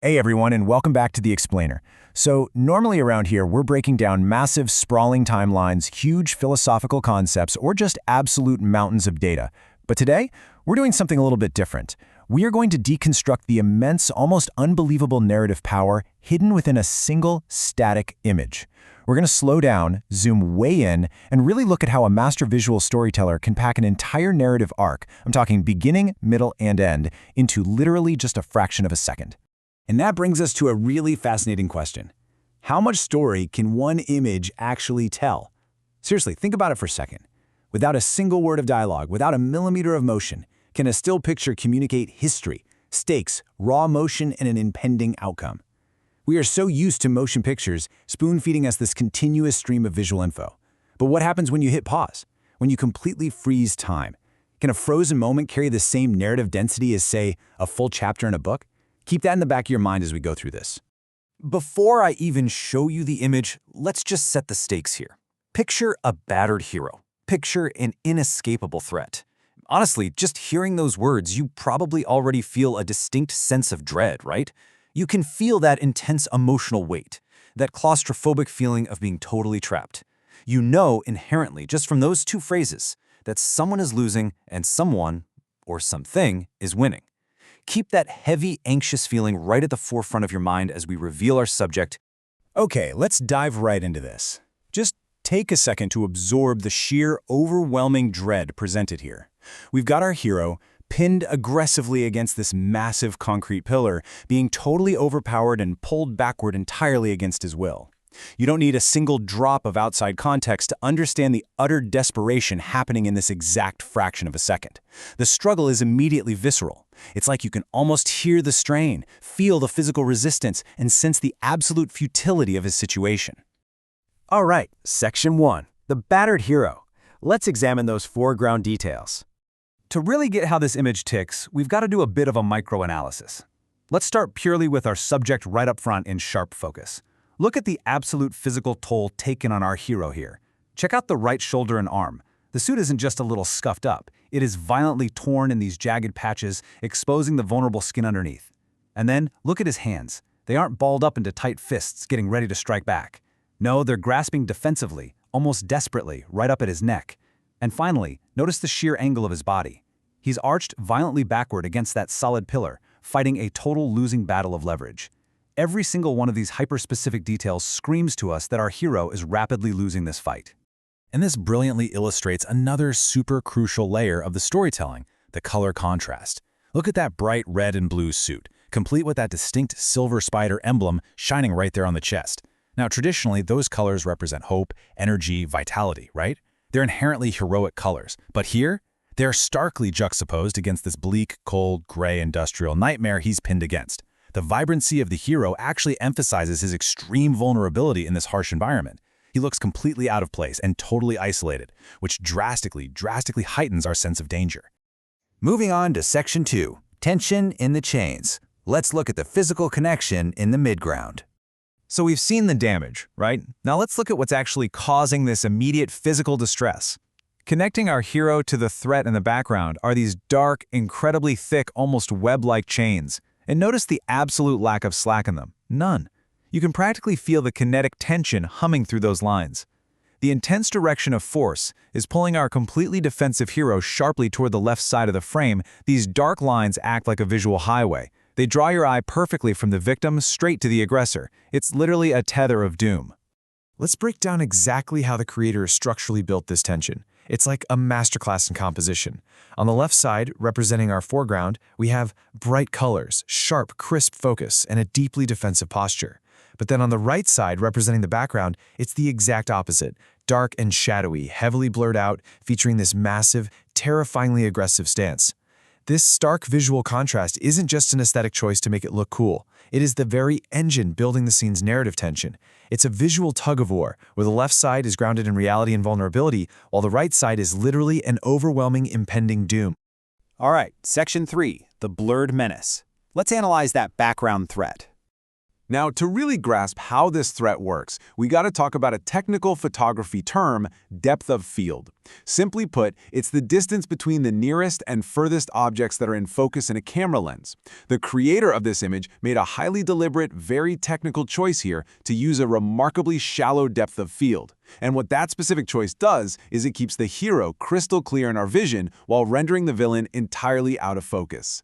Hey everyone, and welcome back to The Explainer. So, normally around here, we're breaking down massive, sprawling timelines, huge philosophical concepts, or just absolute mountains of data. But today, we're doing something a little bit different. We are going to deconstruct the immense, almost unbelievable narrative power hidden within a single, static image. We're going to slow down, zoom way in, and really look at how a master visual storyteller can pack an entire narrative arc, I'm talking beginning, middle, and end, into literally just a fraction of a second. And that brings us to a really fascinating question. How much story can one image actually tell? Seriously, think about it for a second. Without a single word of dialogue, without a millimeter of motion, can a still picture communicate history, stakes, raw emotion, and an impending outcome? We are so used to motion pictures spoon-feeding us this continuous stream of visual info. But what happens when you hit pause? When you completely freeze time? Can a frozen moment carry the same narrative density as, say, a full chapter in a book? Keep that in the back of your mind as we go through this. Before I even show you the image, let's just set the stakes here. Picture a battered hero. Picture an inescapable threat. Honestly, just hearing those words, you probably already feel a distinct sense of dread, right? You can feel that intense emotional weight, that claustrophobic feeling of being totally trapped. You know inherently, just from those two phrases, that someone is losing and someone, or something, is winning. Keep that heavy, anxious feeling right at the forefront of your mind as we reveal our subject. Okay, let's dive right into this. Just take a second to absorb the sheer, overwhelming dread presented here. We've got our hero pinned aggressively against this massive concrete pillar, being totally overpowered and pulled backward entirely against his will. You don't need a single drop of outside context to understand the utter desperation happening in this exact fraction of a second. The struggle is immediately visceral. It's like you can almost hear the strain, feel the physical resistance, and sense the absolute futility of his situation. All right, Section 1, the battered hero. Let's examine those foreground details. To really get how this image ticks, we've got to do a bit of a microanalysis. Let's start purely with our subject right up front in sharp focus. Look at the absolute physical toll taken on our hero here. Check out the right shoulder and arm. The suit isn't just a little scuffed up. It is violently torn in these jagged patches, exposing the vulnerable skin underneath. And then, look at his hands. They aren't balled up into tight fists, getting ready to strike back. No, they're grasping defensively, almost desperately, right up at his neck. And finally, notice the sheer angle of his body. He's arched violently backward against that solid pillar, fighting a total losing battle of leverage. Every single one of these hyper-specific details screams to us that our hero is rapidly losing this fight. And this brilliantly illustrates another super crucial layer of the storytelling, the color contrast. Look at that bright red and blue suit, complete with that distinct silver spider emblem shining right there on the chest. Now, traditionally, those colors represent hope, energy, vitality, right? They're inherently heroic colors, but here, they're starkly juxtaposed against this bleak, cold, gray industrial nightmare he's pinned against. The vibrancy of the hero actually emphasizes his extreme vulnerability in this harsh environment. He looks completely out of place and totally isolated, which drastically heightens our sense of danger. Moving on to Section 2, tension in the chains. Let's look at the physical connection in the midground. So we've seen the damage, right? Now let's look at what's actually causing this immediate physical distress. Connecting our hero to the threat in the background are these dark, incredibly thick, almost web-like chains. And notice the absolute lack of slack in them. None. You can practically feel the kinetic tension humming through those lines. The intense direction of force is pulling our completely defensive hero sharply toward the left side of the frame. These dark lines act like a visual highway. They draw your eye perfectly from the victim straight to the aggressor. It's literally a tether of doom. Let's break down exactly how the creator structurally built this tension. It's like a masterclass in composition. On the left side, representing our foreground, we have bright colors, sharp, crisp focus, and a deeply defensive posture. But then on the right side, representing the background, it's the exact opposite, dark and shadowy, heavily blurred out, featuring this massive, terrifyingly aggressive stance. This stark visual contrast isn't just an aesthetic choice to make it look cool. It is the very engine building the scene's narrative tension. It's a visual tug-of-war, where the left side is grounded in reality and vulnerability, while the right side is literally an overwhelming impending doom. All right, Section 3, the blurred menace. Let's analyze that background threat. Now, to really grasp how this threat works, we got to talk about a technical photography term, depth of field. Simply put, it's the distance between the nearest and furthest objects that are in focus in a camera lens. The creator of this image made a highly deliberate, very technical choice here to use a remarkably shallow depth of field. And what that specific choice does is it keeps the hero crystal clear in our vision while rendering the villain entirely out of focus.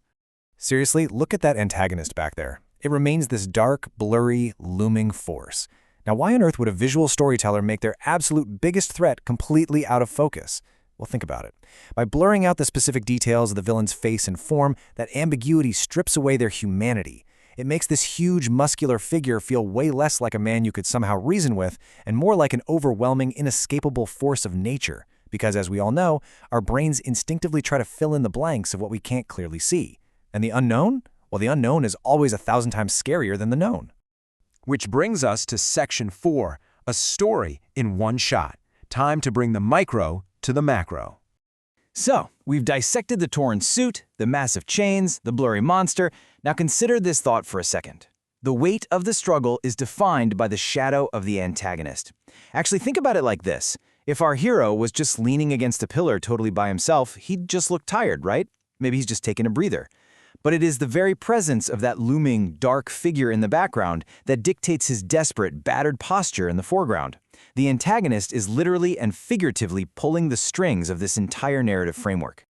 Seriously, look at that antagonist back there. It remains this dark, blurry, looming force. Now, why on earth would a visual storyteller make their absolute biggest threat completely out of focus? Well, think about it. By blurring out the specific details of the villain's face and form, that ambiguity strips away their humanity. It makes this huge, muscular figure feel way less like a man you could somehow reason with, and more like an overwhelming, inescapable force of nature. Because, as we all know, our brains instinctively try to fill in the blanks of what we can't clearly see. And the unknown? Well, the unknown is always 1,000 times scarier than the known. Which brings us to Section 4, a story in one shot. Time to bring the micro to the macro. So, we've dissected the torn suit, the massive chains, the blurry monster. Now consider this thought for a second. The weight of the struggle is defined by the shadow of the antagonist. Actually, think about it like this. If our hero was just leaning against a pillar totally by himself, he'd just look tired, right? Maybe he's just taking a breather. But it is the very presence of that looming, dark figure in the background that dictates his desperate, battered posture in the foreground. The antagonist is literally and figuratively pulling the strings of this entire narrative framework.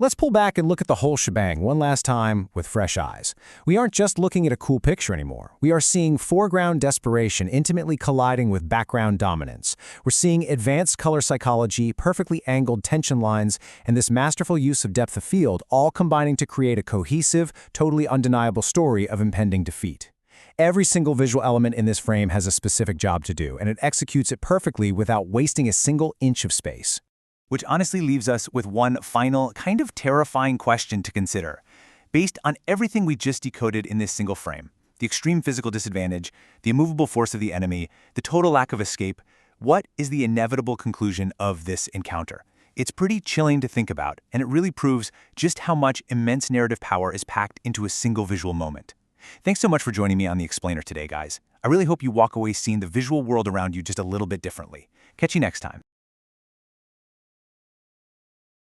Let's pull back and look at the whole shebang one last time with fresh eyes. We aren't just looking at a cool picture anymore. We are seeing foreground desperation intimately colliding with background dominance. We're seeing advanced color psychology, perfectly angled tension lines, and this masterful use of depth of field all combining to create a cohesive, totally undeniable story of impending defeat. Every single visual element in this frame has a specific job to do, and it executes it perfectly without wasting a single inch of space. Which honestly leaves us with one final, kind of terrifying question to consider. Based on everything we just decoded in this single frame, the extreme physical disadvantage, the immovable force of the enemy, the total lack of escape, what is the inevitable conclusion of this encounter? It's pretty chilling to think about, and it really proves just how much immense narrative power is packed into a single visual moment. Thanks so much for joining me on The Explainer today, guys. I really hope you walk away seeing the visual world around you just a little bit differently. Catch you next time.